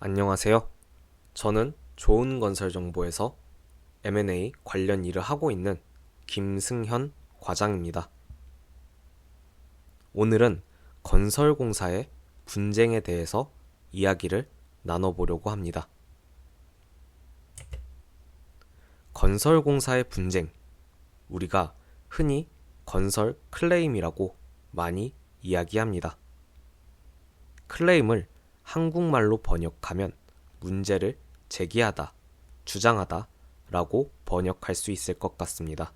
안녕하세요. 저는 좋은건설정보에서 M&A 관련 일을 하고 있는 김승현 과장입니다. 오늘은 건설공사의 분쟁에 대해서 이야기를 나눠보려고 합니다. 건설공사의 분쟁, 우리가 흔히 건설 클레임이라고 많이 이야기합니다. 클레임을 한국말로 번역하면 문제를 제기하다, 주장하다 라고 번역할 수 있을 것 같습니다.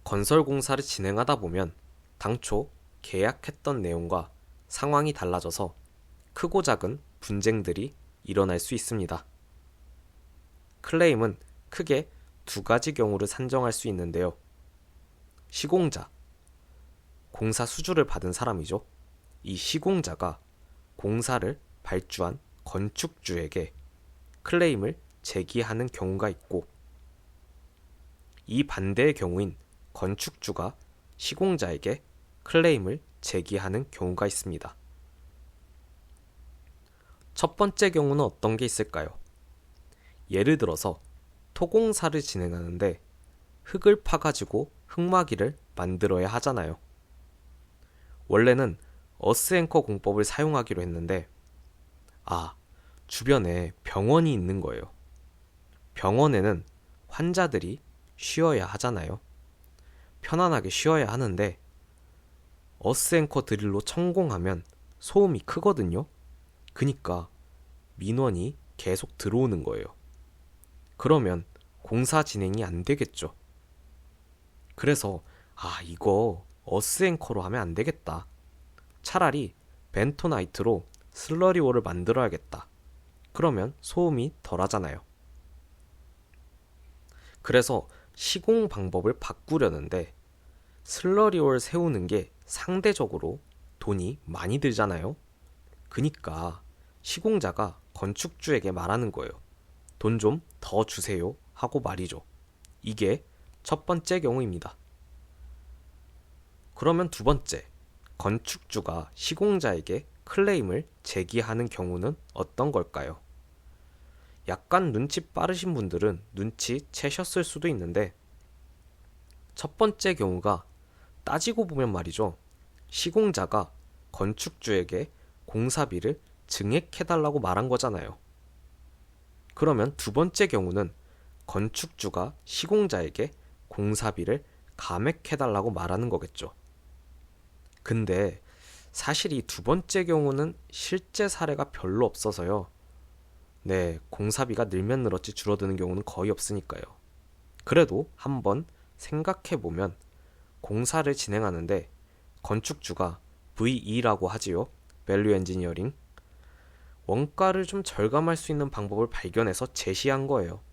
건설공사를 진행하다 보면 당초 계약했던 내용과 상황이 달라져서 크고 작은 분쟁들이 일어날 수 있습니다. 클레임은 크게 두 가지 경우를 산정할 수 있는데요. 시공자, 공사 수주를 받은 사람이죠. 이 시공자가 공사를 발주한 건축주에게 클레임을 제기하는 경우가 있고, 이 반대의 경우인 건축주가 시공자에게 클레임을 제기하는 경우가 있습니다. 첫 번째 경우는 어떤 게 있을까요? 예를 들어서 토공사를 진행하는데 흙을 파가지고 흙막이를 만들어야 하잖아요. 원래는 어스앵커 공법을 사용하기로 했는데, 주변에 병원이 있는 거예요. 병원에는 환자들이 쉬어야 하잖아요. 편안하게 쉬어야 하는데 어스앵커 드릴로 천공하면 소음이 크거든요. 그니까 민원이 계속 들어오는 거예요. 그러면 공사 진행이 안 되겠죠. 그래서 이거 어스앵커로 하면 안 되겠다. 차라리 벤토나이트로 슬러리홀을 만들어야겠다. 그러면 소음이 덜 하잖아요. 그래서 시공 방법을 바꾸려는데 슬러리홀 세우는 게 상대적으로 돈이 많이 들잖아요. 그니까 시공자가 건축주에게 말하는 거예요. 돈 좀 더 주세요 하고 말이죠. 이게 첫 번째 경우입니다. 그러면 두 번째, 건축주가 시공자에게 클레임을 제기하는 경우는 어떤 걸까요? 약간 눈치 빠르신 분들은 눈치채셨을 수도 있는데, 첫 번째 경우가 따지고 보면 말이죠. 시공자가 건축주에게 공사비를 증액해달라고 말한 거잖아요. 그러면 두 번째 경우는 건축주가 시공자에게 공사비를 감액해달라고 말하는 거겠죠. 근데 사실 이 두 번째 경우는 실제 사례가 별로 없어서요. 공사비가 늘면 늘었지 줄어드는 경우는 거의 없으니까요. 그래도 한번 생각해보면 공사를 진행하는데 건축주가 VE라고 하지요. 밸류 엔지니어링. 원가를 좀 절감할 수 있는 방법을 발견해서 제시한 거예요.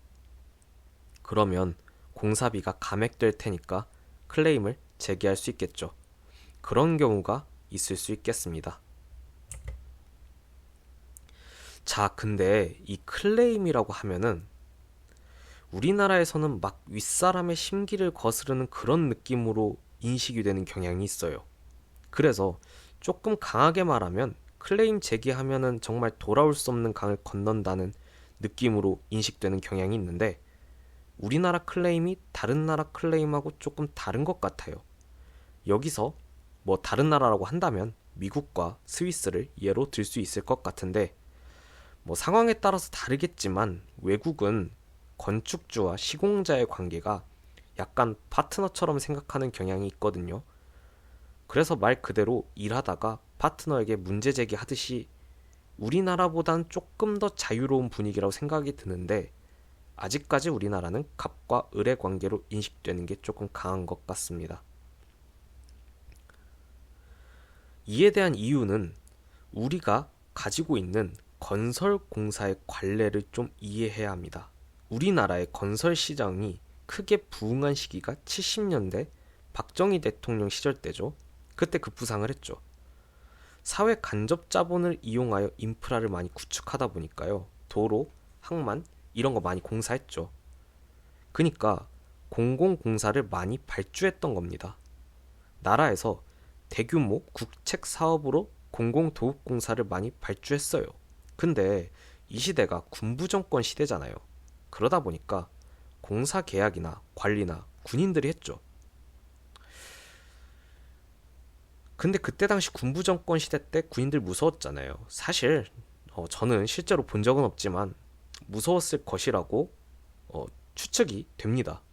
그러면 공사비가 감액될 테니까 클레임을 제기할 수 있겠죠. 그런 경우가 있을 수 있겠습니다. 자, 근데 이 클레임이라고 하면은 우리나라에서는 막 윗사람의 심기를 거스르는 그런 느낌으로 인식이 되는 경향이 있어요. 그래서 조금 강하게 말하면 클레임 제기하면은 정말 돌아올 수 없는 강을 건넌다는 느낌으로 인식되는 경향이 있는데, 우리나라 클레임이 다른 나라 클레임하고 조금 다른 것 같아요. 여기서 다른 나라라고 한다면 미국과 스위스를 예로 들 수 있을 것 같은데, 상황에 따라서 다르겠지만 외국은 건축주와 시공자의 관계가 약간 파트너처럼 생각하는 경향이 있거든요. 그래서 말 그대로 일하다가 파트너에게 문제 제기하듯이 우리나라보단 조금 더 자유로운 분위기라고 생각이 드는데, 아직까지 우리나라는 갑과 을의 관계로 인식되는 게 조금 강한 것 같습니다. 이에 대한 이유는 우리가 가지고 있는 건설공사의 관례를 좀 이해해야 합니다. 우리나라의 건설 시장이 크게 부흥한 시기가 70년대 박정희 대통령 시절 때죠. 그때 급부상을 했죠. 사회 간접 자본을 이용하여 인프라를 많이 구축하다 보니까요. 도로, 항만 이런 거 많이 공사했죠. 그니까 공공공사를 많이 발주했던 겁니다. 나라에서 대규모 국책 사업으로 공공도급공사를 많이 발주했어요. 근데 이 시대가 군부정권 시대잖아요. 그러다 보니까 공사 계약이나 관리나 군인들이 했죠. 근데 그때 당시 군부정권 시대 때 군인들 무서웠잖아요. 사실 저는 실제로 본 적은 없지만 무서웠을 것이라고 어, 추측이 됩니다.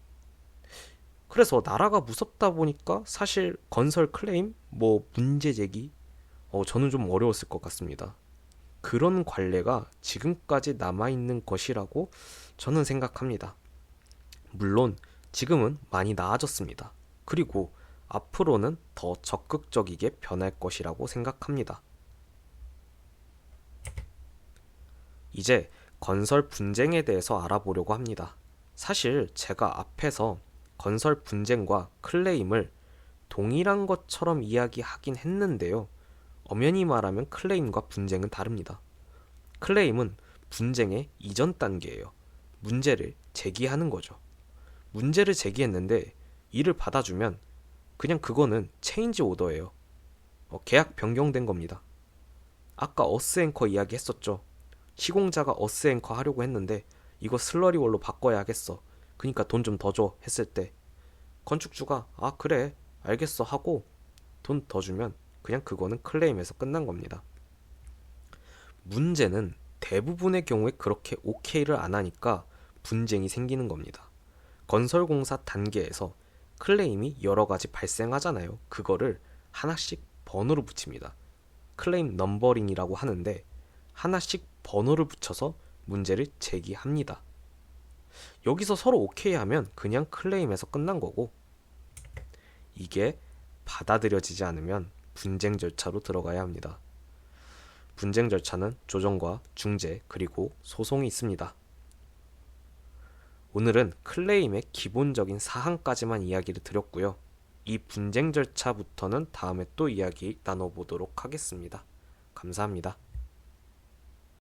그래서 나라가 무섭다 보니까 사실 건설 클레임, 뭐 문제 제기, 저는 좀 어려웠을 것 같습니다. 그런 관례가 지금까지 남아있는 것이라고 저는 생각합니다. 물론 지금은 많이 나아졌습니다. 그리고 앞으로는 더 적극적이게 변할 것이라고 생각합니다. 이제 건설 분쟁에 대해서 알아보려고 합니다. 사실 제가 앞에서 건설 분쟁과 클레임을 동일한 것처럼 이야기하긴 했는데요. 엄연히 말하면 클레임과 분쟁은 다릅니다. 클레임은 분쟁의 이전 단계예요. 문제를 제기하는 거죠. 문제를 제기했는데 이를 받아주면 그냥 그거는 체인지 오더예요. 계약 변경된 겁니다. 아까 어스 앵커 이야기 했었죠. 시공자가 어스 앵커 하려고 했는데 이거 슬러리월로 바꿔야 하겠어. 그러니까 돈 좀 더 줘 했을 때 건축주가 아 그래 알겠어 하고 돈 더 주면 그냥 그거는 클레임에서 끝난 겁니다. 문제는 대부분의 경우에 그렇게 오케이를 안 하니까 분쟁이 생기는 겁니다. 건설공사 단계에서 클레임이 여러 가지 발생하잖아요. 그거를 하나씩 번호를 붙입니다. 클레임 넘버링이라고 하는데 하나씩 번호를 붙여서 문제를 제기합니다. 여기서 서로 오케이 하면 그냥 클레임에서 끝난 거고 이게 받아들여지지 않으면 분쟁 절차로 들어가야 합니다. 분쟁 절차는 조정과 중재 그리고 소송이 있습니다. 오늘은 클레임의 기본적인 사항까지만 이야기를 드렸고요. 이 분쟁 절차부터는 다음에 또 이야기 나눠보도록 하겠습니다. 감사합니다.